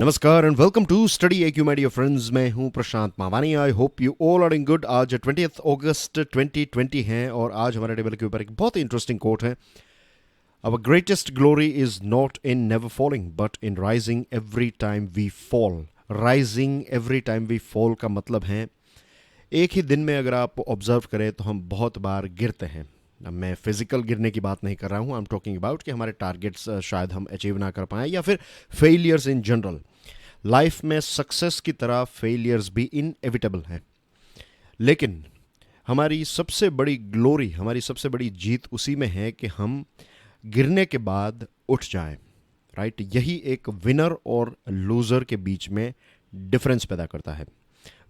नमस्कार and welcome to study AQ my dear friends. मैं हूं Prashant Mawani. I hope you all are in good. आज 20 अगस्त 2020 है और आज हमारे टेबल के ऊपर एक बहुत ही इंटरेस्टिंग कोट है। Our greatest glory is not in never falling but in rising every time we fall. Rising every time we fall का मतलब है एक ही दिन में अगर आप ऑब्जर्व करें तो हम बहुत बार गिरते हैं। अब मैं फिजिकल गिरने की बात नहीं कर रहा हूँ। आई एम टॉकिंग अबाउट कि हमारे टारगेट्स शायद हम अचीव ना कर पाएँ या फिर फेलियर्स इन जनरल। लाइफ में सक्सेस की तरह फेलियर्स भी इनएविटेबल हैं, लेकिन हमारी सबसे बड़ी ग्लोरी, हमारी सबसे बड़ी जीत उसी में है कि हम गिरने के बाद उठ जाएं। राइट, यही एक विनर और लूज़र के बीच में डिफरेंस पैदा करता है।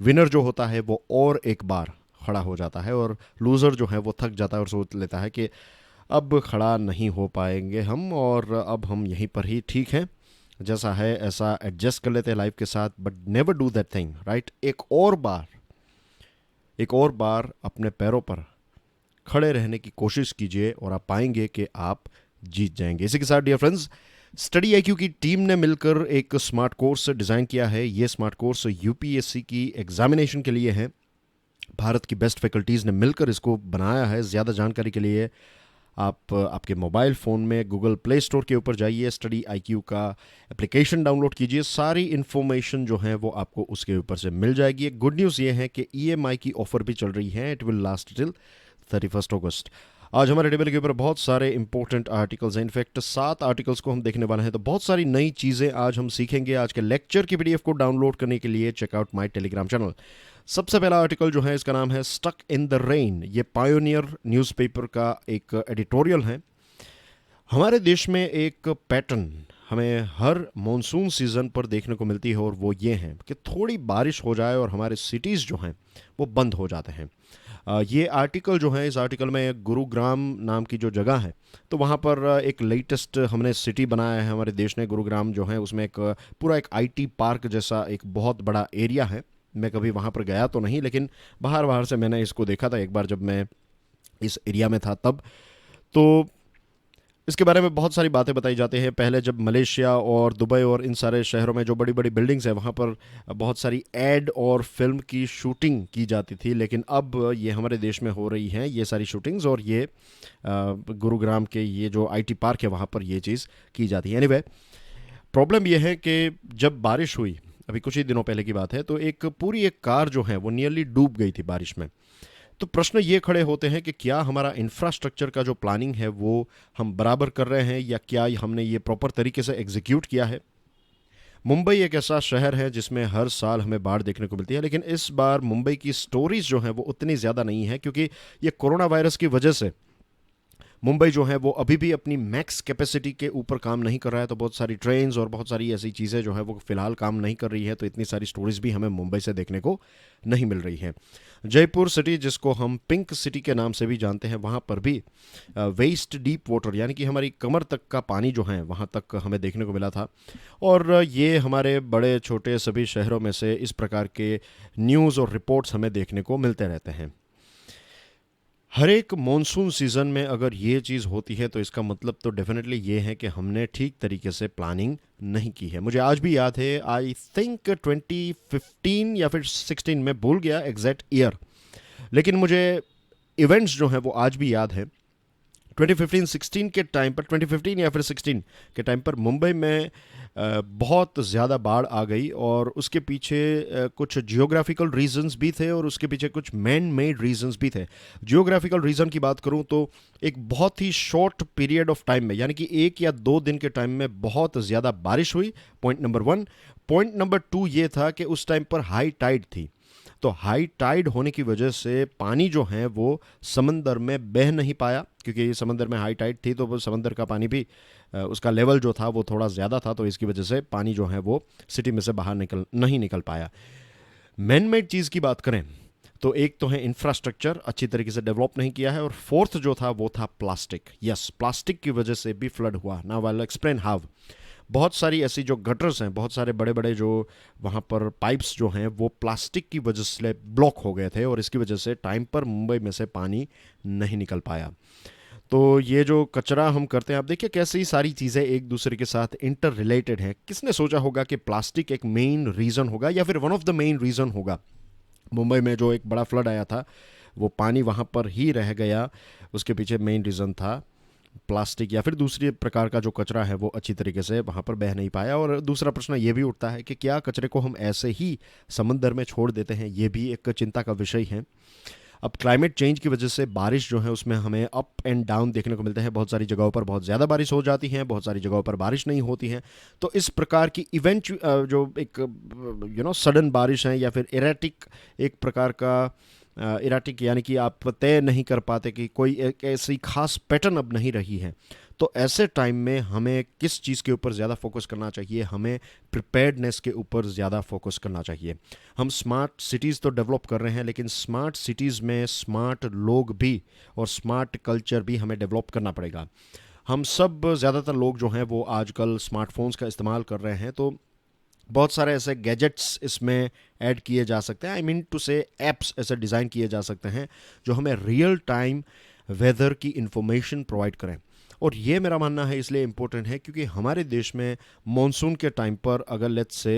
विनर जो होता है वो और एक बार खड़ा हो जाता है और लूज़र जो है वो थक जाता है और सोच लेता है कि अब खड़ा नहीं हो पाएंगे हम और अब हम यहीं पर ही ठीक हैं, जैसा है ऐसा एडजस्ट कर लेते हैं लाइफ के साथ। But never do that thing. Right, एक और बार अपने पैरों पर खड़े रहने की कोशिश कीजिए और आप पाएंगे कि आप जीत जाएंगे। इसी के साथ डियर फ्रेंड्स, स्टडी IQ की टीम ने मिलकर एक स्मार्ट कोर्स डिज़ाइन किया है। ये स्मार्ट कोर्स UPSC की एग्जामिनेशन के लिए है। भारत की बेस्ट फैकल्टीज़ ने मिलकर इसको बनाया है। ज़्यादा जानकारी के लिए आप आपके मोबाइल फ़ोन में गूगल प्ले स्टोर के ऊपर जाइए, स्टडी IQ का एप्लीकेशन डाउनलोड कीजिए। सारी इन्फॉर्मेशन जो है वो आपको उसके ऊपर से मिल जाएगी। एक गुड न्यूज़ ये है कि EMI की ऑफ़र भी चल रही है। इट विल लास्ट टिल 31 अगस्त। आज हमारे टेबल के ऊपर बहुत सारे इंपॉर्टेंट आर्टिकल्स हैं। इनफैक्ट 7 आर्टिकल्स को हम देखने वाले हैं, तो बहुत सारी नई चीज़ें आज हम सीखेंगे। आज के लेक्चर की PDF को डाउनलोड करने के लिए चेकआउट माई टेलीग्राम चैनल। सबसे पहला आर्टिकल जो है इसका नाम है स्टक इन द रेन। ये पायोनियर न्यूज़पेपर का एक एडिटोरियल है। हमारे देश में एक पैटर्न हमें हर मॉनसून सीज़न पर देखने को मिलती है और वो ये है कि थोड़ी बारिश हो जाए और हमारे सिटीज़ जो हैं वो बंद हो जाते हैं। ये आर्टिकल जो है, इस आर्टिकल में गुरुग्राम नाम की जो जगह है, तो वहाँ पर एक लेटेस्ट हमने सिटी बनाया है हमारे देश ने। गुरुग्राम जो है उसमें एक पूरा एक IT पार्क जैसा एक बहुत बड़ा एरिया है। मैं कभी वहाँ पर गया तो नहीं, लेकिन बाहर बाहर से मैंने इसको देखा था एक बार जब मैं इस एरिया में था तब। तो इसके बारे में बहुत सारी बातें बताई जाती हैं। पहले जब मलेशिया और दुबई और इन सारे शहरों में जो बड़ी बड़ी बिल्डिंग्स हैं वहाँ पर बहुत सारी एड और फिल्म की शूटिंग की जाती थी, लेकिन अब ये हमारे देश में हो रही हैं ये सारी शूटिंग्स और ये गुरुग्राम के ये जो IT पार्क है वहाँ पर ये चीज़ की जाती है। एनीवे, प्रॉब्लम ये है कि जब बारिश हुई, अभी कुछ ही दिनों पहले की बात है, तो एक कार जो है वो नियरली डूब गई थी बारिश में। तो प्रश्न ये खड़े होते हैं कि क्या हमारा इंफ्रास्ट्रक्चर का जो प्लानिंग है वो हम बराबर कर रहे हैं या क्या हमने ये प्रॉपर तरीके से एग्जीक्यूट किया है। मुंबई एक ऐसा शहर है जिसमें हर साल हमें बाढ़ देखने को मिलती है, लेकिन इस बार मुंबई की स्टोरीज जो हैं वो उतनी ज़्यादा नहीं है, क्योंकि ये कोरोना वायरस की वजह से मुंबई जो है वो अभी भी अपनी मैक्स कैपेसिटी के ऊपर काम नहीं कर रहा है। तो बहुत सारी ट्रेन्स और बहुत सारी ऐसी चीज़ें जो है वो फ़िलहाल काम नहीं कर रही है, तो इतनी सारी स्टोरीज भी हमें मुंबई से देखने को नहीं मिल रही हैं। जयपुर सिटी, जिसको हम पिंक सिटी के नाम से भी जानते हैं, वहाँ पर भी वेस्ट डीप वाटर यानी कि हमारी कमर तक का पानी जो है वहाँ तक हमें देखने को मिला था। और ये हमारे बड़े छोटे सभी शहरों में से इस प्रकार के न्यूज़ और रिपोर्ट्स हमें देखने को मिलते रहते हैं। हर एक मॉनसून सीज़न में अगर ये चीज़ होती है तो इसका मतलब तो डेफिनेटली ये है कि हमने ठीक तरीके से प्लानिंग नहीं की है। मुझे आज भी याद है, आई थिंक 2015 या फिर 16, मैं भूल गया एग्जैक्ट ईयर, लेकिन मुझे इवेंट्स जो हैं वो आज भी याद है। 2015-16 के टाइम पर, 2015 या फिर 16 के टाइम पर मुंबई में बहुत ज़्यादा बाढ़ आ गई और उसके पीछे कुछ जियोग्राफिकल रीजंस भी थे और उसके पीछे कुछ मैन मेड रीजंस भी थे। जियोग्राफिकल रीज़न की बात करूं तो एक बहुत ही शॉर्ट पीरियड ऑफ टाइम में, यानी कि 1 या 2 दिन के टाइम में बहुत ज़्यादा बारिश हुई। Point number 1। पॉइंट नंबर 2 ये था कि उस टाइम पर हाई टाइड थी, तो हाई टाइड होने की वजह से पानी जो है वो समंदर में बह नहीं पाया, क्योंकि समंदर में हाई टाइड थी तो वो समंदर का पानी भी उसका लेवल जो था वो थोड़ा ज़्यादा था, तो इसकी वजह से पानी जो है वो सिटी में से बाहर नहीं निकल पाया। मैन मेड चीज़ की बात करें तो एक तो है इंफ्रास्ट्रक्चर अच्छी तरीके से डेवलप नहीं किया है, और फोर्थ जो था वो था प्लास्टिक। यस, प्लास्टिक की वजह से भी फ्लड हुआ। Now I will explain how. बहुत सारी ऐसी जो गटर्स हैं, बहुत सारे बड़े बड़े जो वहाँ पर पाइप्स जो हैं वो प्लास्टिक की वजह से ब्लॉक हो गए थे और इसकी वजह से टाइम पर मुंबई में से पानी नहीं निकल पाया। तो ये जो कचरा हम करते हैं, आप देखिए कैसे ही सारी चीज़ें एक दूसरे के साथ इंटर रिलेटेड हैं। किसने सोचा होगा कि प्लास्टिक एक मेन रीज़न होगा या फिर one of the main reason होगा। मुंबई में जो एक बड़ा फ्लड आया था, वो पानी वहाँ पर ही रह गया, उसके पीछे मेन रीज़न था प्लास्टिक या फिर दूसरी प्रकार का जो कचरा है वो अच्छी तरीके से वहाँ पर बह नहीं पाया। और दूसरा प्रश्न ये भी उठता है कि क्या कचरे को हम ऐसे ही समंदर में छोड़ देते हैं, ये भी एक चिंता का विषय है। अब क्लाइमेट चेंज की वजह से बारिश जो है उसमें हमें अप एंड डाउन देखने को मिलते हैं। बहुत सारी जगहों पर बहुत ज़्यादा बारिश हो जाती है, बहुत सारी जगहों पर बारिश नहीं होती है। तो इस प्रकार की इवेंट जो एक सडन बारिश है या फिर इरेटिक एक प्रकार का इराटिक, यानी कि आप तय नहीं कर पाते कि कोई एक ऐसी खास पैटर्न अब नहीं रही है। तो ऐसे टाइम में हमें किस चीज़ के ऊपर ज़्यादा फोकस करना चाहिए? हमें प्रिपेयर्डनेस के ऊपर ज़्यादा फोकस करना चाहिए। हम स्मार्ट सिटीज़ तो डेवलप कर रहे हैं, लेकिन स्मार्ट सिटीज़ में स्मार्ट लोग भी और स्मार्ट कल्चर भी हमें डेवलप करना पड़ेगा। हम सब ज़्यादातर लोग जो हैं वो आजकल स्मार्टफोन्स का इस्तेमाल कर रहे हैं, तो बहुत सारे ऐसे गैजेट्स इसमें ऐड किए जा सकते हैं। आई मीन टू से एप्स ऐसे डिज़ाइन किए जा सकते हैं जो हमें रियल टाइम वेदर की इंफॉर्मेशन प्रोवाइड करें। और ये मेरा मानना है इसलिए इम्पोर्टेंट है क्योंकि हमारे देश में मॉनसून के टाइम पर अगर let's say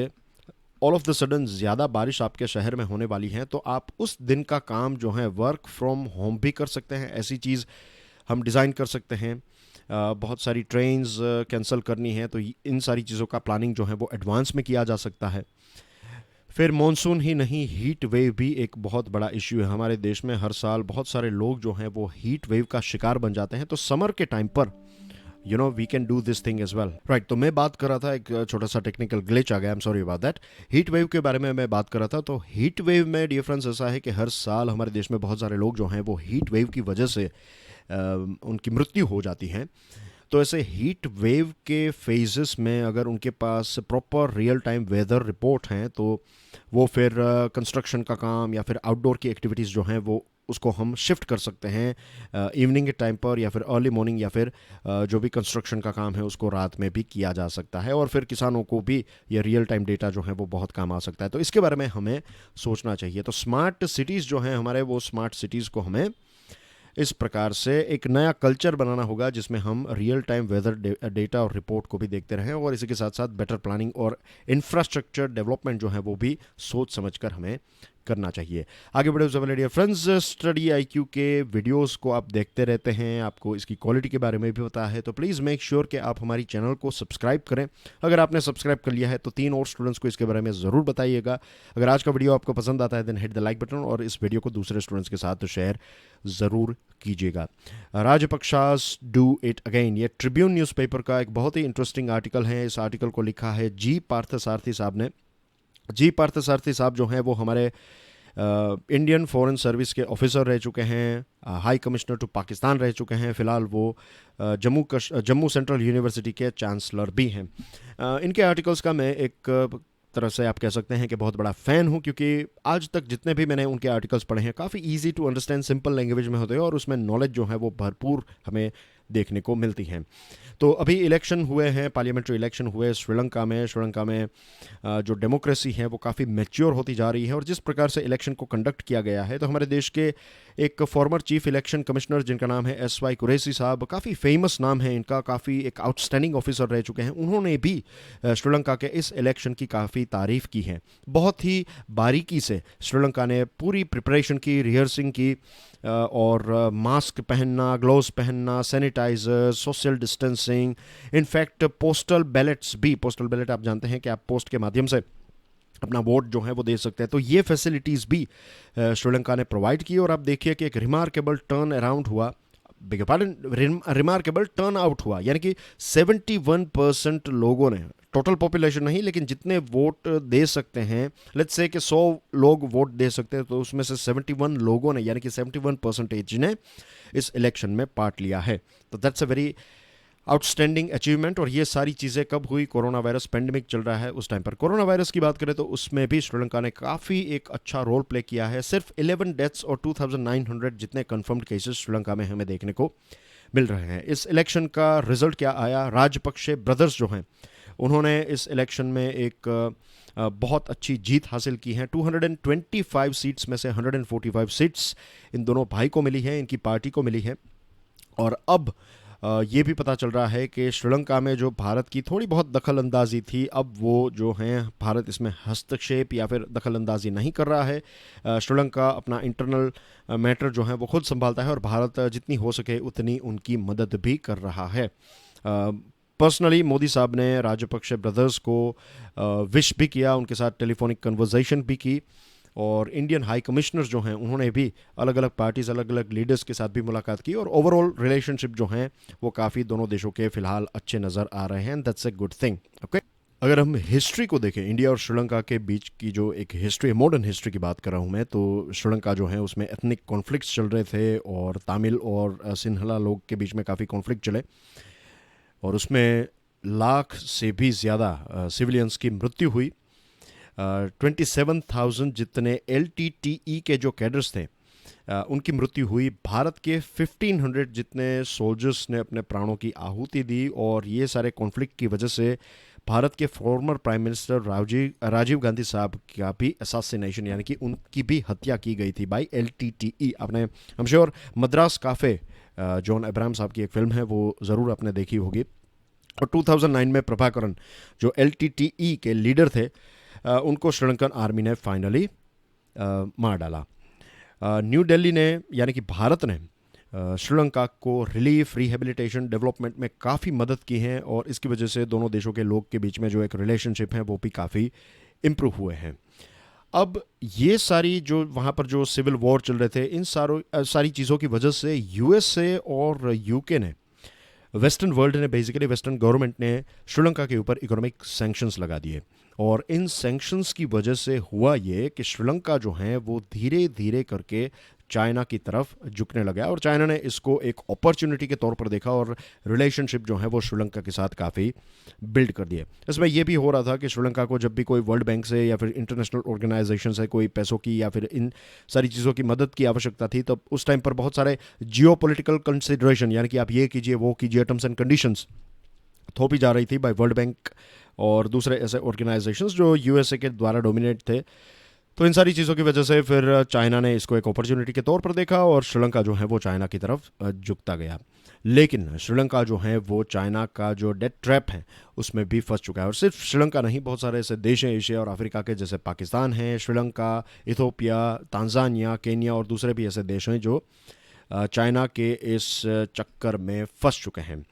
all of the sudden ज़्यादा बारिश आपके शहर में होने वाली है, तो आप उस दिन का काम जो है वर्क फ्रॉम होम भी कर सकते हैं। ऐसी चीज़ हम डिज़ाइन कर सकते हैं। बहुत सारी ट्रेन्स कैंसिल करनी है, तो इन सारी चीज़ों का प्लानिंग जो है वो एडवांस में किया जा सकता है। फिर मॉनसून ही नहीं, हीट वेव भी एक बहुत बड़ा इश्यू है हमारे देश में। हर साल बहुत सारे लोग जो हैं वो हीट वेव का शिकार बन जाते हैं। तो समर के टाइम पर we can do this thing as well, right. तो मैं बात कर रहा था, एक छोटा सा टेक्निकल ग्लिच आ गया, I am sorry about that. Heat wave के बारे में मैं बात कर रहा था। तो हीट वेव में डिफरेंस ऐसा है कि हर साल हमारे देश में बहुत सारे लोग जो हैं वो हीट वेव की वजह से उनकी मृत्यु हो जाती है। तो ऐसे हीट वेव के फेजेस में अगर उनके पास proper real time weather report हैं, तो वो फिर कंस्ट्रक्शन का काम या फिर आउटडोर की एक्टिविटीज़ जो हैं वो उसको हम शिफ्ट कर सकते हैं इवनिंग के टाइम पर, या फिर अर्ली मॉर्निंग, या फिर जो भी कंस्ट्रक्शन का काम है उसको रात में भी किया जा सकता है। और फिर किसानों को भी ये रियल टाइम डेटा जो है वो बहुत काम आ सकता है। तो इसके बारे में हमें सोचना चाहिए। तो स्मार्ट सिटीज़ जो हैं हमारे, वो स्मार्ट सिटीज़ को हमें इस प्रकार से एक नया कल्चर बनाना होगा जिसमें हम रियल टाइम वेदर डेटा और रिपोर्ट को भी देखते रहें, और इसी के साथ साथ बेटर प्लानिंग और इंफ्रास्ट्रक्चर डेवलपमेंट जो है वो भी सोच समझकर हमें करना चाहिए। आगे बढ़े उससे पहले डियर फ्रेंड्स, स्टडी आईक्यू के वीडियोस को आप देखते रहते हैं, आपको इसकी क्वालिटी के बारे में भी पता है, तो प्लीज़ मेक श्योर कि आप हमारी चैनल को सब्सक्राइब करें। अगर आपने सब्सक्राइब कर लिया है तो 3 और स्टूडेंट्स को इसके बारे में ज़रूर बताइएगा। अगर आज का वीडियो आपको पसंद आता है then hit the like button, और इस वीडियो को दूसरे स्टूडेंट्स के साथ शेयर ज़रूर कीजिएगा। राजपक्षास डू इट अगेन, ये ट्रिब्यून न्यूज़पेपर का एक बहुत ही इंटरेस्टिंग आर्टिकल है। इस आर्टिकल को लिखा है जी पार्थसारथी साहब ने। जी पार्थसारथी साहब जो हैं वो हमारे इंडियन फॉरेन सर्विस के ऑफिसर रह चुके हैं, हाई कमिश्नर टू पाकिस्तान रह चुके हैं। फ़िलहाल वो जम्मू सेंट्रल यूनिवर्सिटी के चांसलर भी हैं। इनके आर्टिकल्स का मैं एक तरह से आप कह सकते हैं कि बहुत बड़ा फ़ैन हूं, क्योंकि आज तक जितने भी मैंने उनके आर्टिकल्स पढ़े हैं काफ़ी easy to understand, simple language में होते हैं, और उसमें नॉलेज जो है वो भरपूर हमें देखने को मिलती हैं। तो अभी इलेक्शन हुए हैं, पार्लियामेंट्री इलेक्शन हुए श्रीलंका में। श्रीलंका में जो डेमोक्रेसी है वो काफ़ी मैच्योर होती जा रही है, और जिस प्रकार से इलेक्शन को कंडक्ट किया गया है, तो हमारे देश के एक फॉर्मर चीफ इलेक्शन कमिश्नर जिनका नाम है SY कुरैशी साहब, काफ़ी फेमस नाम है इनका, काफ़ी एक आउटस्टैंडिंग ऑफिसर रह चुके हैं। उन्होंने भी श्रीलंका के इस इलेक्शन की काफ़ी तारीफ़ की है। बहुत ही बारीकी से श्रीलंका ने पूरी प्रिपरेशन की, रिहर्सिंग की, और मास्क पहनना, ग्लोव्स पहनना, sanitizer, social distancing, in fact postal ballots भी, पोस्टल बैलेट आप जानते हैं कि आप पोस्ट के माध्यम से अपना वोट जो है वो दे सकते हैं, तो ये फैसिलिटीज़ भी श्रीलंका ने प्रोवाइड की। और आप देखिए कि एक रिमार्केबल टर्न अराउंड हुआ, रिमार्केबल टर्न आउट हुआ, यानी कि 71% लोगों ने, टोटल पॉपुलेशन नहीं लेकिन जितने वोट दे सकते हैं, लेट्स से कि 100 लोग वोट दे सकते हैं, तो उसमें से 71 लोगों ने, यानी कि 71% ने इस इलेक्शन में पार्ट लिया है। तो that's a very outstanding achievement. और ये सारी चीज़ें कब हुई? कोरोना वायरस पेंडेमिक चल रहा है उस टाइम पर। कोरोना वायरस की बात करें तो उसमें भी श्रीलंका ने काफ़ी एक अच्छा रोल प्ले किया है। सिर्फ 11 डेथ्स और 2900 जितने कन्फर्म्ड केसेस श्रीलंका में हमें देखने को मिल रहे हैं। इस इलेक्शन का रिजल्ट क्या आया? राजपक्षे ब्रदर्स जो हैं उन्होंने इस इलेक्शन में एक बहुत अच्छी जीत हासिल की है। 225 सीट्स में से 145 सीट्स इन दोनों भाई को मिली है, इनकी पार्टी को मिली है। और अब ये भी पता चल रहा है कि श्रीलंका में जो भारत की थोड़ी बहुत दखल अंदाजी थी, अब वो जो हैं भारत इसमें हस्तक्षेप या फिर दखल अंदाजी नहीं कर रहा है। श्रीलंका अपना इंटरनल मैटर जो है वो खुद संभालता है और भारत जितनी हो सके उतनी उनकी मदद भी कर रहा है। पर्सनली मोदी साहब ने राजपक्षे ब्रदर्स को विश भी किया, उनके साथ टेलीफोनिक कन्वर्सेशन भी की, और इंडियन हाई कमिश्नर जो हैं उन्होंने भी अलग अलग पार्टीज, अलग अलग लीडर्स के साथ भी मुलाकात की, और ओवरऑल रिलेशनशिप जो हैं वो काफ़ी दोनों देशों के फिलहाल अच्छे नज़र आ रहे हैं। That's a good thing. Okay, अगर हम हिस्ट्री को देखें, इंडिया और श्रीलंका के बीच की जो एक हिस्ट्री, मॉडर्न हिस्ट्री की बात कर रहा हूँ मैं, तो श्रीलंका जो है उसमें एथनिक कॉन्फ्लिक्ट्स चल रहे थे और तमिल और सिंहला लोग के बीच में काफ़ी कॉन्फ्लिक्ट चले, और उसमें लाख से भी ज़्यादा सिविलियंस की मृत्यु हुई। 27,000 जितने LTTE के जो कैडर्स थे उनकी मृत्यु हुई। भारत के 1500 जितने सोल्जर्स ने अपने प्राणों की आहुति दी, और ये सारे कॉन्फ्लिक्ट की वजह से भारत के former prime minister Rajiv Gandhi साहब का भी असैसिनेशन, यानी कि उनकी भी हत्या की गई थी बाय LTTE। आपने हम sure Madras cafe, John Abraham साहब की एक फिल्म है, वो ज़रूर आपने देखी होगी। और 2009 में प्रभाकरन जो LTTE के लीडर थे, उनको श्रीलंकन आर्मी ने फाइनली मार डाला। न्यू दिल्ली ने, यानी कि भारत ने श्रीलंका को रिलीफ, रिहेबिलिटेशन, डेवलपमेंट में काफ़ी मदद की है, और इसकी वजह से दोनों देशों के लोग के बीच में जो एक रिलेशनशिप है वो भी काफ़ी इम्प्रूव हुए हैं। अब ये सारी जो वहाँ पर जो सिविल वॉर चल रहे थे, इन सारी चीज़ों की वजह से USA और UK ने, वेस्टर्न वर्ल्ड ने, बेसिकली वेस्टर्न गवर्नमेंट ने श्रीलंका के ऊपर इकोनॉमिक सैंक्शंस लगा दिए, और इन सैंक्शंस की वजह से हुआ ये कि श्रीलंका जो है वो धीरे धीरे करके चाइना की तरफ झुकने लगा, और चाइना ने इसको एक अपॉर्चुनिटी के तौर पर देखा और रिलेशनशिप जो है वो श्रीलंका के साथ काफ़ी बिल्ड कर दिए। इसमें यह भी हो रहा था कि श्रीलंका को जब भी कोई वर्ल्ड बैंक से या फिर इंटरनेशनल ऑर्गेनाइजेशन से कोई पैसों की या फिर इन सारी चीज़ों की मदद की आवश्यकता थी, तो उस टाइम पर बहुत सारे जियो पोलिटिकल कंसिडरेशन, यानी कि आप ये कीजिए वो कीजिए, टर्म्स एंड कंडीशंस थोपी जा रही थी बाय वर्ल्ड बैंक और दूसरे ऐसे ऑर्गेनाइजेशंस जो USA के द्वारा डोमिनेट थे। तो इन सारी चीज़ों की वजह से फिर चाइना ने इसको एक अपॉर्चुनिटी के तौर पर देखा, और श्रीलंका जो है वो चाइना की तरफ झुकता गया। लेकिन श्रीलंका जो है वो चाइना का जो डेट ट्रैप है उसमें भी फंस चुका है, और सिर्फ श्रीलंका नहीं, बहुत सारे ऐसे देश हैं एशिया और अफ्रीका के, जैसे पाकिस्तान है, श्रीलंका, इथोपिया, तांजानिया, केन्या और दूसरे भी ऐसे देश हैं जो चाइना के इस चक्कर में फंस चुके हैं।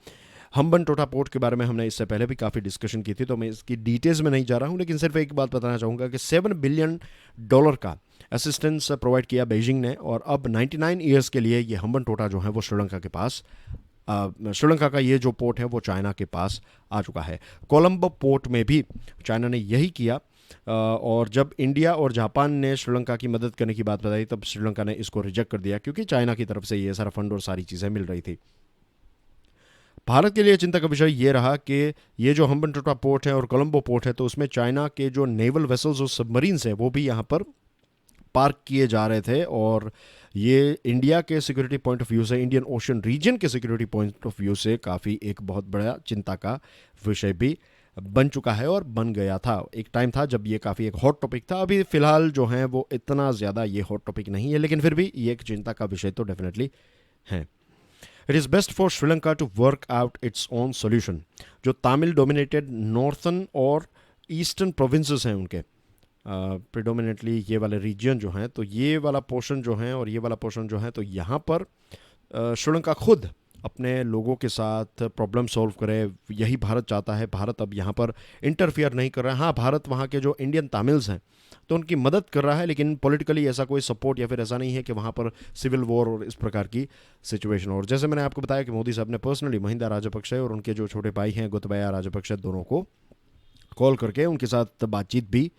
हम्बनटोटा पोर्ट के बारे में हमने इससे पहले भी काफ़ी डिस्कशन की थी, तो मैं इसकी डिटेल्स में नहीं जा रहा हूँ, लेकिन सिर्फ एक बात बताना चाहूँगा कि $7 बिलियन का असिस्टेंस प्रोवाइड किया बीजिंग ने, और अब 99 ईयर्स के लिए ये हम्बनटोटा जो है वो श्रीलंका के पास, श्रीलंका का ये जो पोर्ट है वो चाइना के पास आ चुका है। कोलंबो पोर्ट में भी चाइना ने यही किया, और जब इंडिया और जापान ने श्रीलंका की मदद करने की बात बताई तब श्रीलंका ने इसको रिजेक्ट कर दिया, क्योंकि चाइना की तरफ से ये सारा फंड और सारी चीज़ें मिल रही थी। भारत के लिए चिंता का विषय ये रहा कि ये जो हम्बनटोटा पोर्ट है और कोलंबो पोर्ट है, तो उसमें चाइना के जो नेवल वेसल्स और सबमरीन्स हैं वो भी यहाँ पर पार्क किए जा रहे थे, और ये इंडिया के सिक्योरिटी पॉइंट ऑफ व्यू से, इंडियन ओशन रीजन के सिक्योरिटी पॉइंट ऑफ व्यू से काफ़ी एक बहुत बड़ा चिंता का विषय भी बन चुका है, और बन गया था। एक टाइम था जब ये काफ़ी एक हॉट टॉपिक था, अभी फ़िलहाल जो है वो इतना ज़्यादा ये हॉट टॉपिक नहीं है, लेकिन फिर भी ये एक चिंता का विषय तो डेफिनेटली है। It is best for Sri Lanka to work out its own solution. जो तमिल डोमिनेटेड नॉर्थन और ईस्टर्न प्रोविंसेस हैं उनके प्रिडोमिनेटली ये वाले रीजन जो हैं, तो ये वाला पोर्शन जो है और ये वाला पोर्शन जो है, तो यहाँ पर श्रीलंका खुद अपने लोगों के साथ प्रॉब्लम सॉल्व करे, यही भारत चाहता है। भारत अब यहाँ पर इंटरफियर नहीं कर रहा है। हाँ, भारत वहाँ के जो इंडियन तमिल्स हैं तो उनकी मदद कर रहा है, लेकिन पॉलिटिकली ऐसा कोई सपोर्ट या फिर ऐसा नहीं है कि वहाँ पर सिविल वॉर और इस प्रकार की सिचुएशन। और जैसे मैंने आपको बताया कि मोदी साहब ने पर्सनली महिंदा राजपक्षे और उनके जो छोटे भाई हैं गोतबाया राजपक्षे, दोनों को कॉल करके उनके साथ बातचीत भी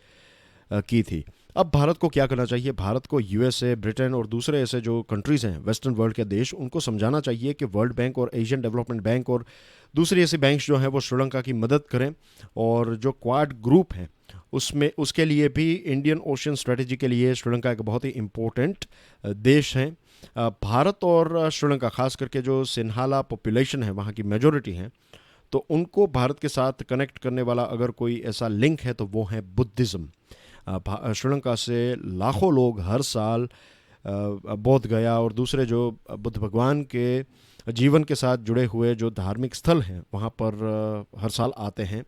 की थी। अब भारत को क्या करना चाहिए? भारत को USA, ब्रिटेन और दूसरे ऐसे जो कंट्रीज़ हैं वेस्टर्न वर्ल्ड के देश, उनको समझाना चाहिए कि वर्ल्ड बैंक और एशियन डेवलपमेंट बैंक और दूसरी ऐसी बैंक्स जो हैं वो श्रीलंका की मदद करें, और जो क्वाड ग्रुप है उसमें उसके लिए भी इंडियन ओशन स्ट्रेटजी के लिए श्रीलंका एक बहुत ही इम्पोर्टेंट देश है। भारत और श्रीलंका, खास करके जो सिन्हाला पॉपुलेशन है वहाँ की मेजॉरिटी है, तो उनको भारत के साथ कनेक्ट करने वाला अगर कोई ऐसा लिंक है तो वो है बुद्धिज़्म। श्रीलंका से लाखों लोग हर साल बोध गया और दूसरे जो बुद्ध भगवान के जीवन के साथ जुड़े हुए जो धार्मिक स्थल हैं वहाँ पर हर साल आते हैं।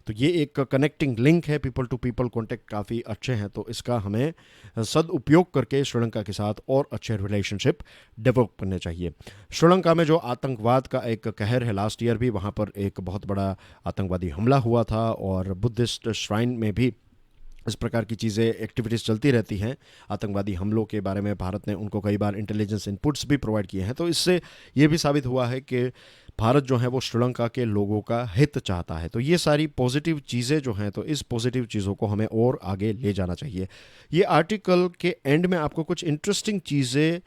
तो ये एक कनेक्टिंग लिंक है, पीपल टू पीपल कॉन्टेक्ट काफ़ी अच्छे हैं, तो इसका हमें सदुपयोग करके श्रीलंका के साथ और अच्छे रिलेशनशिप डेवलप करने चाहिए। श्रीलंका में जो आतंकवाद का एक कहर है, लास्ट ईयर भी वहाँ पर एक बहुत बड़ा आतंकवादी हमला हुआ था और बुद्धिस्ट श्राइन में भी इस प्रकार की चीज़ें एक्टिविटीज़ चलती रहती हैं। आतंकवादी हमलों के बारे में भारत ने उनको कई बार इंटेलिजेंस इनपुट्स भी प्रोवाइड किए हैं। तो इससे ये भी साबित हुआ है कि भारत जो है वो श्रीलंका के लोगों का हित चाहता है। तो ये सारी पॉजिटिव चीज़ें जो हैं, तो इस पॉजिटिव चीज़ों को हमें और आगे ले जाना चाहिए। ये आर्टिकल के एंड में आपको कुछ इंटरेस्टिंग चीज़ें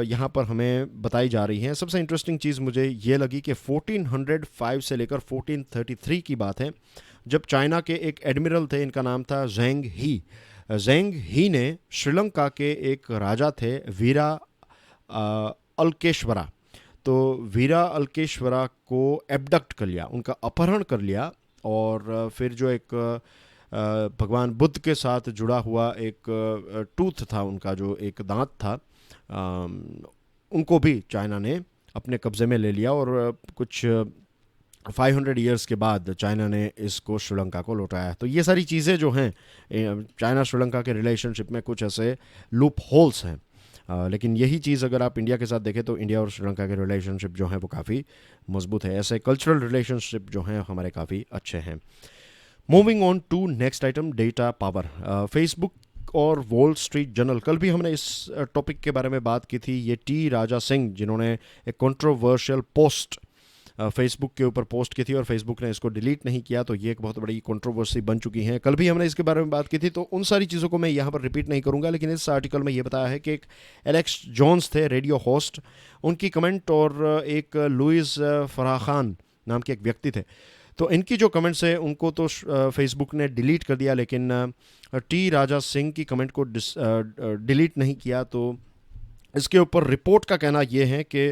यहाँ पर हमें बताई जा रही हैं। सबसे इंटरेस्टिंग चीज़ मुझे ये लगी कि 1405 से लेकर 1433 की बात है, जब चाइना के एक एडमिरल थे, इनका नाम था ज़ेंग ही। ज़ेंग ही ने श्रीलंका के एक राजा थे वीरा अल्केश्वरा, तो वीरा अल्केश्वरा को एबडक्ट कर लिया, उनका अपहरण कर लिया, और फिर जो एक भगवान बुद्ध के साथ जुड़ा हुआ एक टूथ था, उनका जो एक दांत था, उनको भी चाइना ने अपने कब्ज़े में ले लिया, और कुछ 500 ईयर्स के बाद चाइना ने इसको श्रीलंका को लौटाया। तो ये सारी चीज़ें जो हैं, चाइना श्रीलंका के रिलेशनशिप में कुछ ऐसे लूप होल्स हैं, लेकिन यही चीज़ अगर आप इंडिया के साथ देखें तो इंडिया और श्रीलंका के रिलेशनशिप जो हैं वो काफ़ी मजबूत है। ऐसे कल्चरल रिलेशनशिप जो हैं हमारे काफ़ी अच्छे हैं। Moving on to next item, data power. Facebook और वॉल स्ट्रीट जर्नल, कल भी हमने इस टॉपिक के बारे में बात की थी। ये टी राजा सिंह, जिन्होंने एक कंट्रोवर्शियल पोस्ट फेसबुक के ऊपर पोस्ट की थी और फेसबुक ने इसको डिलीट नहीं किया, तो ये एक बहुत बड़ी कंट्रोवर्सी बन चुकी है। कल भी हमने इसके बारे में बात की थी, तो उन सारी चीज़ों को मैं यहाँ पर रिपीट नहीं करूँगा, लेकिन इस आर्टिकल में ये बताया है कि एक एलेक्स जॉन्स थे, रेडियो होस्ट, उनकी कमेंट, और एक लुइस फराह खान नाम के एक व्यक्ति थे, तो इनकी जो कमेंट्स है उनको तो फेसबुक ने डिलीट कर दिया, लेकिन टी राजा सिंह की कमेंट को डिलीट नहीं किया। तो इसके ऊपर रिपोर्ट का कहना यह है कि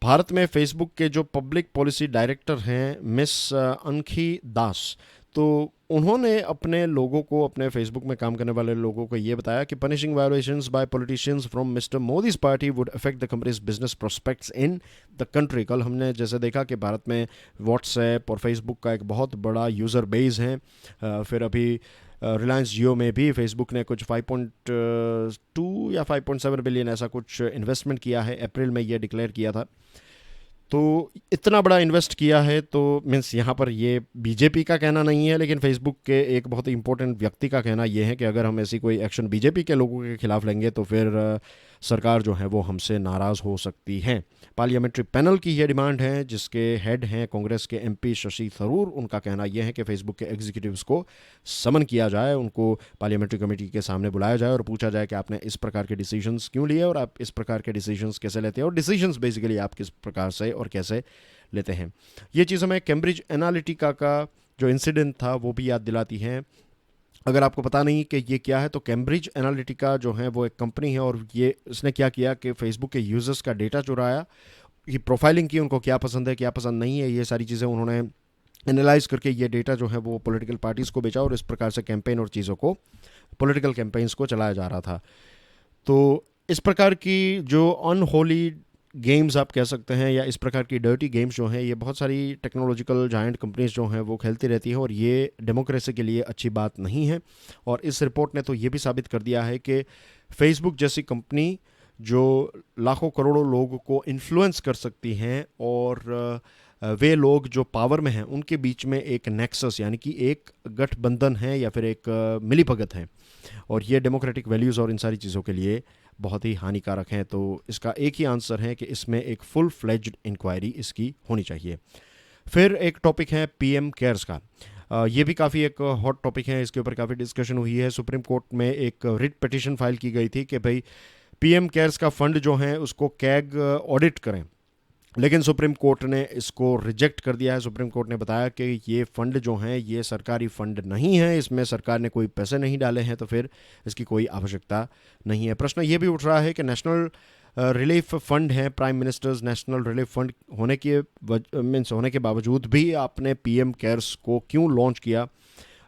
भारत में फेसबुक के जो पब्लिक पॉलिसी डायरेक्टर हैं मिस अनखी दास, तो उन्होंने अपने लोगों को, अपने फेसबुक में काम करने वाले लोगों को ये बताया कि punishing violations by politicians from mister Modi's party would affect the companies business prospects in the country. कल हमने जैसे देखा कि भारत में व्हाट्सएप और फेसबुक का एक बहुत बड़ा यूज़र बेस है। फिर अभी रिलायंस जियो में भी फेसबुक ने कुछ 5.2 या 5.7 बिलियन ऐसा कुछ इन्वेस्टमेंट किया है, अप्रैल में ये डिक्लेयर किया था। तो इतना बड़ा इन्वेस्ट किया है, तो मीन्स यहाँ पर ये बीजेपी का कहना नहीं है, लेकिन फेसबुक के एक बहुत इंपॉर्टेंट व्यक्ति का कहना ये है कि अगर हम ऐसी कोई एक्शन बीजेपी के लोगों के खिलाफ लेंगे तो फिर सरकार जो है वो हमसे नाराज़ हो सकती है। पार्लियामेंट्री पैनल की ये डिमांड है, जिसके हेड हैं कांग्रेस के एमपी शशि थरूर। उनका कहना यह है कि फेसबुक के एग्जीक्यूटिव्स को समन किया जाए, उनको पार्लियामेंट्री कमेटी के सामने बुलाया जाए और पूछा जाए कि आपने इस प्रकार के डिसीजंस क्यों लिए और आप इस प्रकार के डिसीजंस कैसे लेते हैं, और डिसीजंस बेसिकली आप किस प्रकार से और कैसे लेते हैं। ये चीज़ हमें कैम्ब्रिज एनालिटिका का जो इंसिडेंट था वो भी याद दिलाती है। अगर आपको पता नहीं कि ये क्या है, तो कैम्ब्रिज एनालिटिका जो है वो एक कंपनी है, और ये इसने क्या किया कि फेसबुक के यूज़र्स का डेटा चुराया, ये प्रोफाइलिंग की, उनको क्या पसंद है क्या पसंद नहीं है, ये सारी चीज़ें उन्होंने एनालाइज करके ये डेटा जो है वो पॉलिटिकल पार्टीज़ को बेचा, और इस प्रकार से कैंपेन और चीज़ों को, पॉलिटिकल कैंपेन्स को चलाया जा रहा था। तो इस प्रकार की जो अनहोली गेम्स आप कह सकते हैं, या इस प्रकार की डर्टी गेम्स जो हैं, ये बहुत सारी टेक्नोलॉजिकल जायंट कंपनीज जो हैं वो खेलती रहती हैं, और ये डेमोक्रेसी के लिए अच्छी बात नहीं है। और इस रिपोर्ट ने तो ये भी साबित कर दिया है कि फेसबुक जैसी कंपनी जो लाखों करोड़ों लोगों को इन्फ्लुएंस कर सकती हैं, और वे लोग जो पावर में हैं उनके बीच में एक नेक्सस यानी कि एक गठबंधन है या फिर एक मिलीभगत है, और ये डेमोक्रेटिक वैल्यूज़ और इन सारी चीज़ों के लिए बहुत ही हानिकारक हैं। तो इसका एक ही आंसर है कि इसमें एक फुल फ्लेज्ड इंक्वायरी इसकी होनी चाहिए। फिर एक टॉपिक है पीएम केयर्स का। ये भी काफ़ी एक हॉट टॉपिक है, इसके ऊपर काफ़ी डिस्कशन हुई है। सुप्रीम कोर्ट में एक रिट पिटिशन फाइल की गई थी कि भाई पीएम केयर्स का फंड जो है उसको कैग ऑडिट करें, लेकिन सुप्रीम कोर्ट ने इसको रिजेक्ट कर दिया है। सुप्रीम कोर्ट ने बताया कि ये फ़ंड जो हैं ये सरकारी फ़ंड नहीं है, इसमें सरकार ने कोई पैसे नहीं डाले हैं, तो फिर इसकी कोई आवश्यकता नहीं है। प्रश्न ये भी उठ रहा है कि नेशनल रिलीफ फ़ंड है, prime ministers national relief fund होने के बावजूद भी आपने पीएम केयर्स को क्यों लॉन्च किया।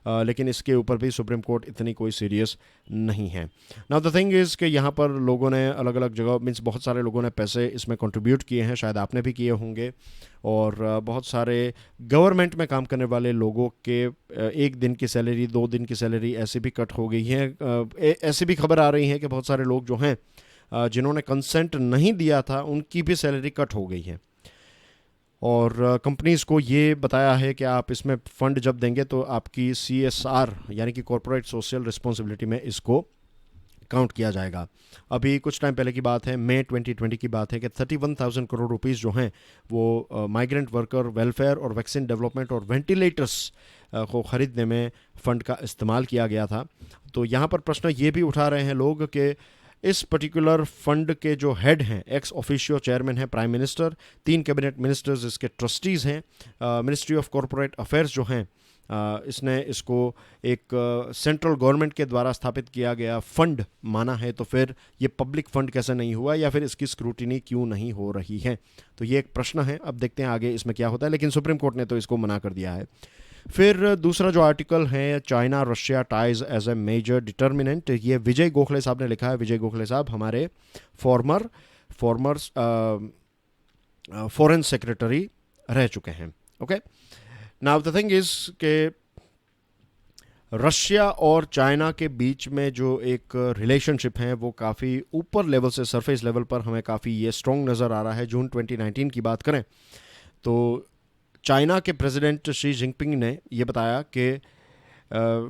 लेकिन इसके ऊपर भी सुप्रीम कोर्ट इतनी कोई सीरियस नहीं है। नाउ द थिंग इज़ कि यहाँ पर लोगों ने अलग अलग जगह मीन्स बहुत सारे लोगों ने पैसे इसमें कंट्रीब्यूट किए हैं, शायद आपने भी किए होंगे, और बहुत सारे गवर्नमेंट में काम करने वाले लोगों के 1 दिन की सैलरी, 2 दिन की सैलरी ऐसी भी कट हो गई है। ऐसी भी खबर आ रही है कि बहुत सारे लोग जो हैं जिन्होंने कंसेंट नहीं दिया था उनकी भी सैलरी कट हो गई है। और कंपनीज़ को ये बताया है कि आप इसमें फ़ंड जब देंगे तो आपकी CSR यानी कि कॉर्पोरेट सोशल रिस्पॉन्सिबिलिटी में इसको काउंट किया जाएगा। अभी कुछ टाइम पहले की बात है, मई 2020 की बात है कि 31,000 करोड़ रुपीस जो हैं वो माइग्रेंट वर्कर वेलफेयर और वैक्सीन डेवलपमेंट और वेंटिलेटर्स को ख़रीदने में फ़ंड का इस्तेमाल किया गया था। तो यहाँ पर प्रश्न ये भी उठा रहे हैं लोग कि इस पर्टिकुलर फंड के जो हेड हैं, एक्स ऑफिशियो चेयरमैन है प्राइम मिनिस्टर, 3 कैबिनेट मिनिस्टर्स इसके ट्रस्टीज़ हैं, मिनिस्ट्री ऑफ कॉरपोरेट अफेयर्स जो हैं इसने इसको एक सेंट्रल गवर्नमेंट के द्वारा स्थापित किया गया फंड माना है, तो फिर ये पब्लिक फंड कैसे नहीं हुआ या फिर इसकी स्क्रूटिनी क्यों नहीं हो रही है? तो ये एक प्रश्न है। अब देखते हैं आगे इसमें क्या होता है, लेकिन सुप्रीम कोर्ट ने तो इसको मना कर दिया है। फिर दूसरा जो आर्टिकल है, China Russia ties as a major determinant, ये विजय गोखले साहब ने लिखा है। विजय गोखले साहब हमारे फॉर्मर फॉरेन सेक्रेटरी रह चुके हैं। Okay, now the thing is के रशिया और चाइना के बीच में जो एक रिलेशनशिप है वो काफ़ी ऊपर लेवल से, सरफेस लेवल पर हमें काफ़ी ये स्ट्रॉन्ग नज़र आ रहा है। जून 2019 की बात करें तो चाइना के प्रेसिडेंट शी जिनपिंग ने ये बताया कि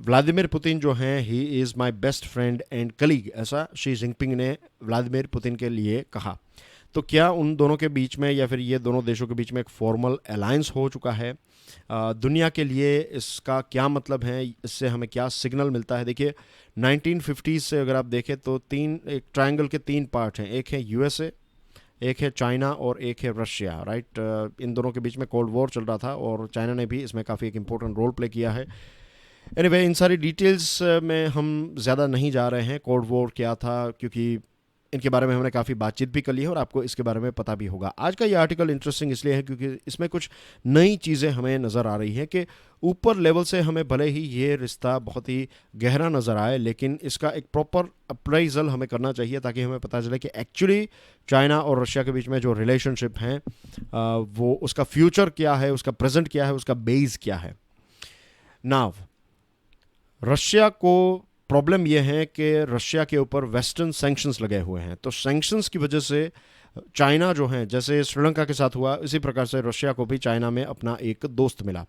व्लादिमीर पुतिन जो हैं he is my best friend and colleague, ऐसा शी जिनपिंग ने व्लादिमीर पुतिन के लिए कहा। तो क्या उन दोनों के बीच में या फिर ये दोनों देशों के बीच में एक फॉर्मल अलायंस हो चुका है? दुनिया के लिए इसका क्या मतलब है, इससे हमें क्या सिग्नल मिलता है? देखिए 1950s से अगर आप देखें तो एक ट्रायंगल के 3 पार्ट हैं, एक है USA, एक है चाइना और एक है रशिया, राइट। इन दोनों के बीच में कोल्ड वॉर चल रहा था और चाइना ने भी इसमें काफ़ी एक इम्पोर्टेंट रोल प्ले किया है। एनीवे, इन सारी डिटेल्स में हम ज़्यादा नहीं जा रहे हैं, कोल्ड वॉर क्या था, क्योंकि इनके बारे में हमने काफ़ी बातचीत भी कर ली है और आपको इसके बारे में पता भी होगा। आज का ये आर्टिकल इंटरेस्टिंग इसलिए है क्योंकि इसमें कुछ नई चीज़ें हमें नज़र आ रही हैं कि ऊपर लेवल से हमें भले ही ये रिश्ता बहुत ही गहरा नज़र आए, लेकिन इसका एक प्रॉपर अप्राइजल हमें करना चाहिए ताकि हमें पता चले कि एक्चुअली चाइना और रशिया के बीच में जो रिलेशनशिप हैं वो उसका फ्यूचर क्या है, उसका प्रेजेंट क्या है, उसका बेस क्या है। नाउ रशिया को प्रॉब्लम यह है कि रशिया के ऊपर वेस्टर्न सैंक्शंस लगे हुए हैं, तो सैंक्शंस की वजह से चाइना जो है, जैसे श्रीलंका के साथ हुआ इसी प्रकार से रशिया को भी चाइना में अपना एक दोस्त मिला।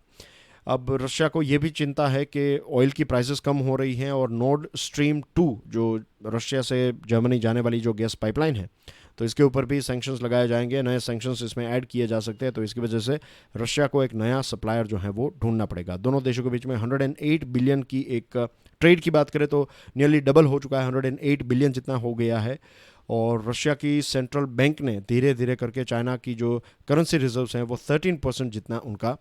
अब रशिया को ये भी चिंता है कि ऑयल की प्राइसेस कम हो रही हैं और नॉर्ड स्ट्रीम 2 जो रशिया से जर्मनी जाने वाली जो गैस पाइपलाइन है, तो इसके ऊपर भी सैंक्शंस लगाए जाएंगे, नए सैंक्शंस इसमें ऐड किए जा सकते हैं। तो इसकी वजह से रशिया को एक नया सप्लायर जो है वो ढूंढना पड़ेगा। दोनों देशों के बीच में 108 बिलियन की एक ट्रेड की बात करें तो नियरली डबल हो चुका है, 108 बिलियन जितना हो गया है। और रशिया की सेंट्रल बैंक ने धीरे धीरे करके चाइना की जो करेंसी रिजर्व्स हैं वो 13% जितना उनका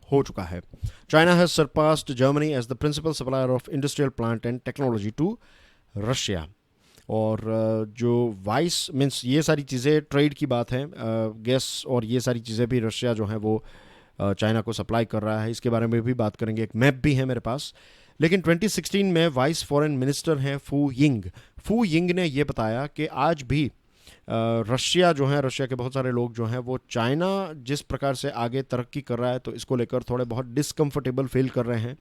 हो चुका है। China has surpassed Germany as the principal supplier of industrial plant and technology to Russia. और जो वाइस मीन्स ये सारी चीज़ें ट्रेड की बात है, गैस और ये सारी चीज़ें भी रशिया जो है वो चाइना को सप्लाई कर रहा है, इसके बारे में भी बात करेंगे। एक मैप भी है मेरे पास। लेकिन 2016 में वाइस फॉरेन मिनिस्टर हैं फू यिंग ने ये बताया कि आज भी रशिया जो है, रशिया के बहुत सारे लोग जो हैं वो चाइना जिस प्रकार से आगे तरक्की कर रहा है तो इसको लेकर थोड़े बहुत डिसकम्फर्टेबल फील कर रहे हैं।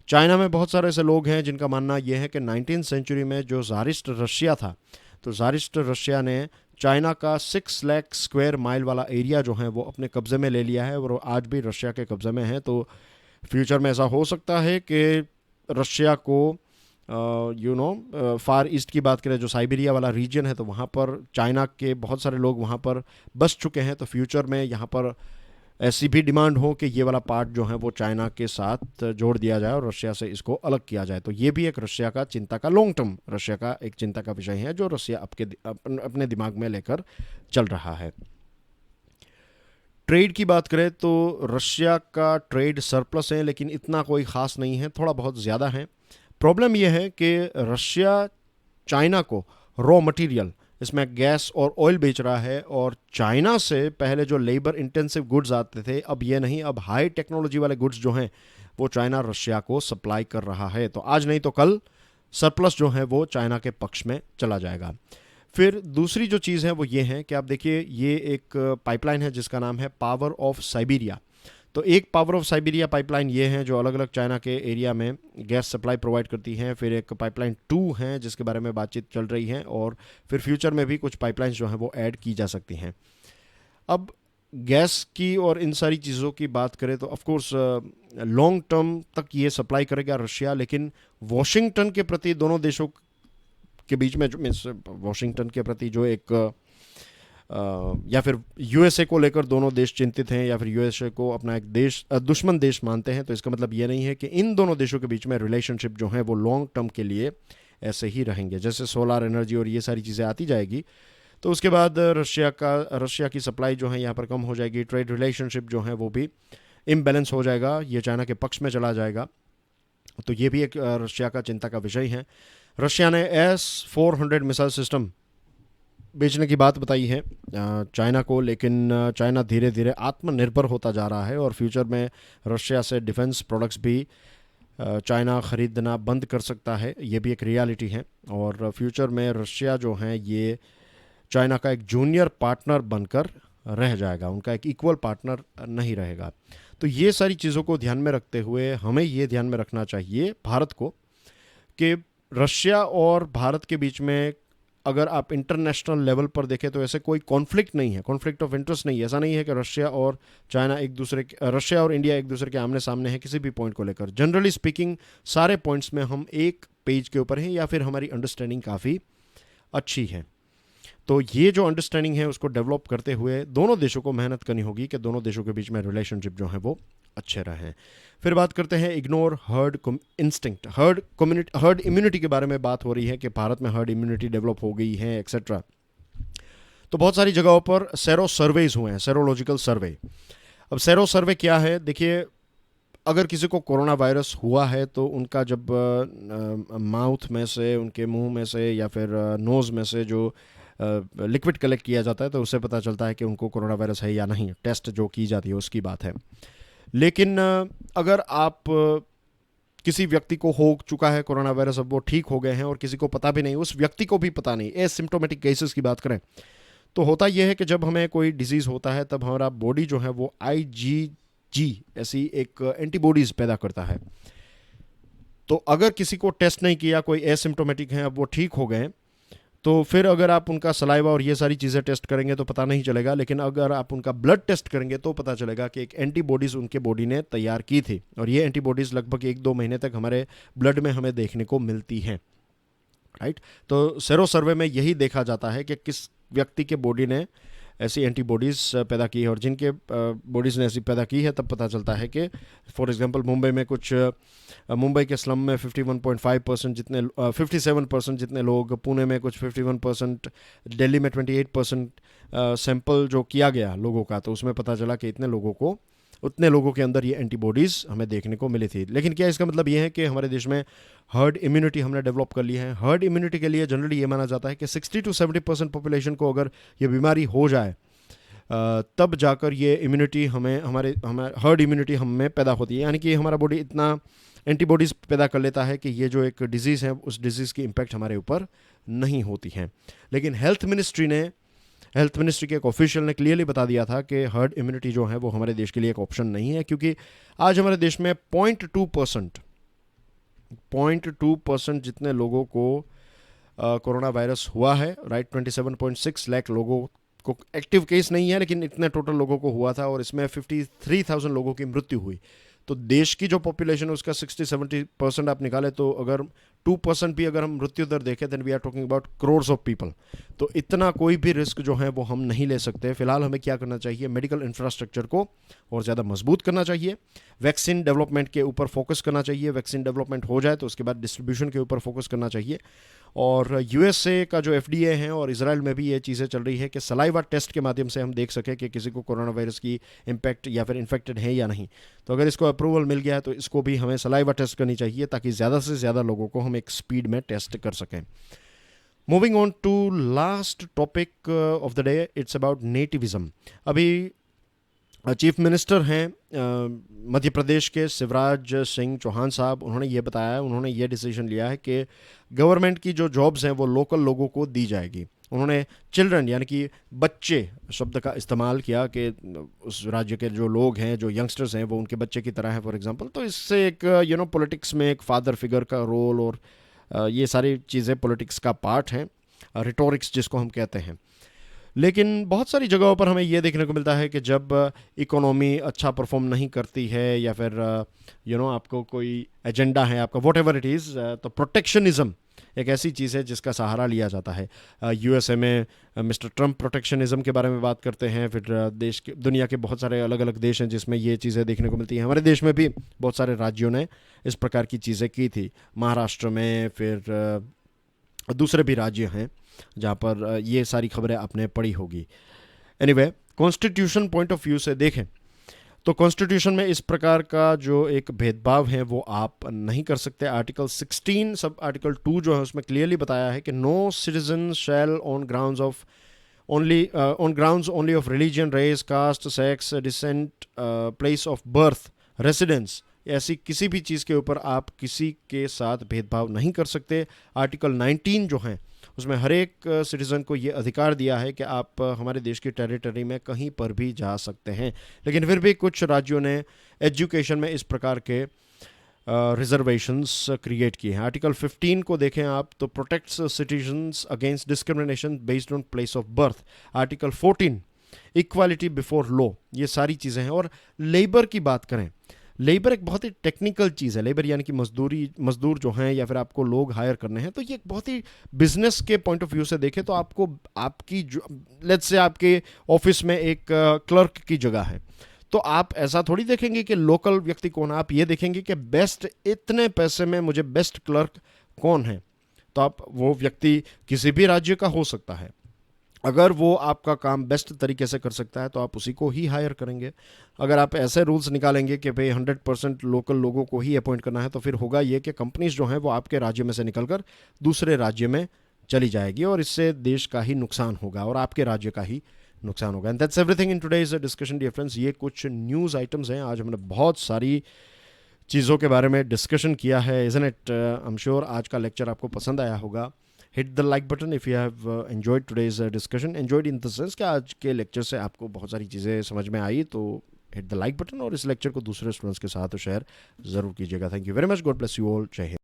चाइना में बहुत सारे ऐसे लोग हैं जिनका मानना यह है कि 19वीं सेंचुरी में जो ज़ारिस्ट रशिया था, तो ज़ारिस्ट रशिया ने चाइना का 6 लाख स्क्वायर माइल वाला एरिया जो है वो अपने कब्ज़े में ले लिया है और आज भी रशिया के कब्ज़े में है। तो फ्यूचर में ऐसा हो सकता है कि रशिया को फार ईस्ट की बात करें, जो साइबेरिया वाला रीजन है, तो वहाँ पर चाइना के बहुत सारे लोग वहाँ पर बस चुके हैं। तो फ्यूचर में यहाँ पर ऐसी भी डिमांड हो कि ये वाला पार्ट जो है वो चाइना के साथ जोड़ दिया जाए और रशिया से इसको अलग किया जाए। तो ये भी एक रशिया का चिंता का, लॉन्ग टर्म रशिया का एक चिंता का विषय है जो रशिया अपने दिमाग में लेकर चल रहा है। ट्रेड की बात करें तो रशिया का ट्रेड सरप्लस है, लेकिन इतना कोई ख़ास नहीं है, थोड़ा बहुत ज़्यादा है। प्रॉब्लम यह है कि रशिया चाइना को रॉ मटेरियल, इसमें गैस और ऑयल बेच रहा है, और चाइना से पहले जो लेबर इंटेंसिव गुड्स आते थे अब ये नहीं, अब हाई टेक्नोलॉजी वाले गुड्स जो हैं वो चाइना रशिया को सप्लाई कर रहा है। तो आज नहीं तो कल सरप्लस जो है वो चाइना के पक्ष में चला जाएगा। फिर दूसरी जो चीज़ है वो ये है कि आप देखिए, ये एक पाइपलाइन है जिसका नाम है पावर ऑफ साइबेरिया। तो एक पावर ऑफ साइबेरिया पाइपलाइन ये है जो अलग अलग चाइना के एरिया में गैस सप्लाई प्रोवाइड करती है। फिर एक पाइपलाइन 2 है जिसके बारे में बातचीत चल रही है, और फिर फ्यूचर में भी कुछ पाइपलाइंस जो हैं वो ऐड की जा सकती हैं। अब गैस की और इन सारी चीज़ों की बात करें तो ऑफ कोर्स लॉन्ग टर्म तक ये सप्लाई करेगा रशिया, लेकिन वॉशिंगटन के प्रति दोनों देशों के बीच में जो मीन्स वॉशिंगटन के प्रति जो एक या फिर यूएसए को लेकर दोनों देश चिंतित हैं, या फिर यूएसए को अपना एक देश दुश्मन देश मानते हैं। तो इसका मतलब ये नहीं है कि इन दोनों देशों के बीच में रिलेशनशिप जो है वो लॉन्ग टर्म के लिए ऐसे ही रहेंगे। जैसे सोलर एनर्जी और ये सारी चीज़ें आती जाएगी तो उसके बाद रशिया की सप्लाई जो है यहाँ पर कम हो जाएगी, ट्रेड रिलेशनशिप जो है वो भी इम्बैलेंस हो जाएगा, ये चाइना के पक्ष में चला जाएगा। तो ये भी एक रशिया का चिंता का विषय है। रशिया ने S-400 मिसाइल सिस्टम बेचने की बात बताई है चाइना को, लेकिन चाइना धीरे धीरे आत्मनिर्भर होता जा रहा है और फ्यूचर में रशिया से डिफेंस प्रोडक्ट्स भी चाइना ख़रीदना बंद कर सकता है। ये भी एक रियलिटी है, और फ्यूचर में रशिया जो है ये चाइना का एक जूनियर पार्टनर बनकर रह जाएगा, उनका एक इक्वल पार्टनर नहीं रहेगा। तो ये सारी चीज़ों को ध्यान में रखते हुए हमें ये ध्यान में रखना चाहिए भारत को कि रशिया और भारत के बीच में अगर आप इंटरनेशनल लेवल पर देखें तो ऐसे कोई कॉन्फ्लिक्ट नहीं है, कॉन्फ्लिक्ट ऑफ इंटरेस्ट नहीं है। ऐसा नहीं है कि रशिया और इंडिया एक दूसरे के आमने सामने हैं किसी भी पॉइंट को लेकर। जनरली स्पीकिंग सारे पॉइंट्स में हम एक पेज के ऊपर हैं, या फिर हमारी अंडरस्टैंडिंग काफ़ी अच्छी है। तो ये जो अंडरस्टैंडिंग है उसको डेवलप करते हुए दोनों देशों को मेहनत करनी होगी कि दोनों देशों के बीच में रिलेशनशिप जो है वो अच्छे रहें। फिर बात करते हैं ignore heard instinct, herd immunity के बारे में बात हो रही है कि भारत में हर्ड इम्यूनिटी डेवलप हो गई है एक्सेट्रा। तो बहुत सारी जगहों पर सेरो सर्वेज हुए हैं, सेरोलॉजिकल सर्वे। अब सेरो सर्वे क्या है, देखिए अगर किसी को कोरोना वायरस हुआ है तो उनका जब माउथ में से, उनके मुंह में से या फिर नोज़ में से जो लिक्विड कलेक्ट किया जाता है तो उससे पता चलता है कि उनको कोरोना वायरस है या नहीं। टेस्ट जो की जाती है उसकी बात है। लेकिन अगर आप किसी व्यक्ति को हो चुका है कोरोना वायरस, अब वो ठीक हो गए हैं और किसी को पता भी नहीं, उस व्यक्ति को भी पता नहीं, एसिम्प्टोमेटिक केसेस की बात करें तो होता यह है कि जब हमें कोई डिजीज़ होता है तब हमारा बॉडी जो है वो IgG ऐसी एक एंटीबॉडीज़ पैदा करता है। तो अगर किसी को टेस्ट नहीं किया, कोई एसिम्प्टोमेटिक है, अब वो ठीक हो गए, तो फिर अगर आप उनका सलाइवा और ये सारी चीज़ें टेस्ट करेंगे तो पता नहीं चलेगा। लेकिन अगर आप उनका ब्लड टेस्ट करेंगे तो पता चलेगा कि एक एंटीबॉडीज़ उनके बॉडी ने तैयार की थी, और ये एंटीबॉडीज़ लगभग 1-2 महीने तक हमारे ब्लड में हमें देखने को मिलती हैं, राइट। तो सेरो सर्वे में यही देखा जाता है कि किस व्यक्ति के बॉडी ने ऐसी एंटीबॉडीज़ पैदा की है, और जिनके बॉडीज़ ने ऐसी पैदा की है तब पता चलता है कि फॉर एग्जांपल मुंबई के स्लम में 51.5% जितने 57% जितने लोग, पुणे में कुछ 51%, दिल्ली में 28% सैंपल जो किया गया लोगों का, तो उसमें पता चला कि उतने लोगों के अंदर ये एंटीबॉडीज़ हमें देखने को मिली थी। लेकिन क्या इसका मतलब ये है कि हमारे देश में हर्ड इम्यूनिटी हमने डेवलप कर ली है? हर्ड इम्यूनिटी के लिए जनरली ये माना जाता है कि 60-70% पॉपुलेशन को अगर ये बीमारी हो जाए तब जाकर ये इम्यूनिटी हमारे हर्ड इम्यूनिटी हम में पैदा होती है, यानी कि हमारा बॉडी इतना एंटीबॉडीज़ पैदा कर लेता है कि ये जो एक डिजीज़ है उस डिजीज़ की इम्पैक्ट हमारे ऊपर नहीं होती है। लेकिन हेल्थ मिनिस्ट्री के एक ऑफिशियल ने क्लियरली बता दिया था कि हर्ड इम्यूनिटी जो है वो हमारे देश के लिए एक ऑप्शन नहीं है, क्योंकि आज हमारे देश में 0.2% जितने लोगों को कोरोना वायरस हुआ है, राइट। 27.6 लाख लोगों को एक्टिव केस नहीं है, लेकिन इतने टोटल लोगों को हुआ था और इसमें 53,000 लोगों की मृत्यु हुई। तो देश की जो पॉपुलेशन है उसका 60-70% आप निकाले तो अगर 2% भी अगर हम मृत्यु दर देखें then we are talking about crores of people. तो इतना कोई भी रिस्क जो है वो हम नहीं ले सकते। फिलहाल हमें क्या करना चाहिए, मेडिकल इंफ्रास्ट्रक्चर को और ज़्यादा मजबूत करना चाहिए, वैक्सीन डेवलपमेंट के ऊपर फोकस करना चाहिए। वैक्सीन डेवलपमेंट हो जाए तो उसके बाद डिस्ट्रीब्यूशन के ऊपर फोकस करना चाहिए। और यूएसए का जो FDA है और इजराइल में भी ये चीज़ें चल रही है कि सलाइवा टेस्ट के माध्यम से हम देख सकें कि किसी को कोरोना वायरस की इम्पैक्ट या फिर इन्फेक्टेड है या नहीं। तो अगर इसको अप्रूवल मिल गया है तो इसको भी हमें सलाइवा टेस्ट करनी चाहिए ताकि ज़्यादा से ज़्यादा लोगों को हम एक स्पीड में टेस्ट कर सकें। Moving on to last topic of the day, it's about nativism. अभी चीफ मिनिस्टर हैं मध्य प्रदेश के शिवराज सिंह चौहान साहब, उन्होंने ये बताया, उन्होंने ये डिसीजन लिया है कि गवर्नमेंट की जो जॉब्स हैं वो लोकल लोगों को दी जाएगी। उन्होंने चिल्ड्रन यानी कि बच्चे शब्द का इस्तेमाल किया कि उस राज्य के जो लोग हैं, जो यंगस्टर्स हैं, वो उनके बच्चे की तरह हैं फॉर एग्जांपल। तो इससे एक पॉलिटिक्स में एक फादर फिगर का रोल और ये सारी चीज़ें पॉलिटिक्स का पार्ट हैं, रिटोरिक्स जिसको हम कहते हैं। लेकिन बहुत सारी जगहों पर हमें ये देखने को मिलता है कि जब इकोनॉमी अच्छा परफॉर्म नहीं करती है या फिर आपको कोई एजेंडा है आपका, वॉट एवर इट इज़, तो प्रोटेक्शनिज्म एक ऐसी चीज़ है जिसका सहारा लिया जाता है। यूएसए में मिस्टर ट्रंप प्रोटेक्शनिज्म के बारे में बात करते हैं। फिर देश के दुनिया के बहुत सारे अलग अलग देश हैं जिसमें ये चीज़ें देखने को मिलती हैं। हमारे देश में भी बहुत सारे राज्यों ने इस प्रकार की चीज़ें की थी, महाराष्ट्र में, फिर दूसरे भी राज्य हैं जहाँ पर ये सारी खबरें आपने पढ़ी होगी। Anyway, constitution point of view से देखें तो कॉन्स्टिट्यूशन में इस प्रकार का जो एक भेदभाव है वो आप नहीं कर सकते। आर्टिकल 16 सब आर्टिकल 2 जो है उसमें क्लियरली बताया है कि no citizen shall on grounds only of religion, race, caste, sex, descent, place of birth, residence, ऐसी किसी भी चीज़ के ऊपर आप किसी के साथ भेदभाव नहीं कर सकते। आर्टिकल 19 जो है उसमें हर एक सिटीज़न को ये अधिकार दिया है कि आप हमारे देश की टेरिटरी में कहीं पर भी जा सकते हैं। लेकिन फिर भी कुछ राज्यों ने एजुकेशन में इस प्रकार के रिजर्वेशंस क्रिएट किए हैं। आर्टिकल 15 को देखें आप तो protects citizens against discrimination based on place of birth. Article 14 equality before law, ये सारी चीज़ें हैं। और लेबर की बात करें, लेबर एक बहुत ही टेक्निकल चीज़ है। लेबर यानी कि मजदूर जो हैं या फिर आपको लोग हायर करने हैं, तो ये एक बहुत ही बिजनेस के पॉइंट ऑफ व्यू से देखें तो आपको आपकी जो लेट्स से आपके ऑफिस में एक क्लर्क की जगह है, तो आप ऐसा थोड़ी देखेंगे कि लोकल व्यक्ति कौन है, आप ये देखेंगे कि बेस्ट इतने पैसे में मुझे बेस्ट क्लर्क कौन है। तो आप वो व्यक्ति किसी भी राज्य का हो सकता है, अगर वो आपका काम बेस्ट तरीके से कर सकता है तो आप उसी को ही हायर करेंगे। अगर आप ऐसे रूल्स निकालेंगे कि भाई 100% लोकल लोगों को ही अपॉइंट करना है, तो फिर होगा ये कि कंपनीज जो हैं वो आपके राज्य में से निकलकर दूसरे राज्य में चली जाएगी और इससे देश का ही नुकसान होगा और आपके राज्य का ही नुकसान होगा। And that's everything in today's discussion dear friends. ये कुछ न्यूज़ आइटम्स हैं, आज हमने बहुत सारी चीज़ों के बारे में डिस्कशन किया है, isn't it. I am sure आज का लेक्चर आपको पसंद आया होगा। Hit the like button if you have enjoyed today's discussion. Enjoyed in the sense कि आज के लेक्चर से आपको बहुत सारी चीज़ें समझ में आई, तो हिट द लाइक बटन और इस लेक्चर को दूसरे स्टूडेंट्स के साथ शेयर ज़रूर कीजिएगा। Thank you very much, God bless you all, जय हिंद।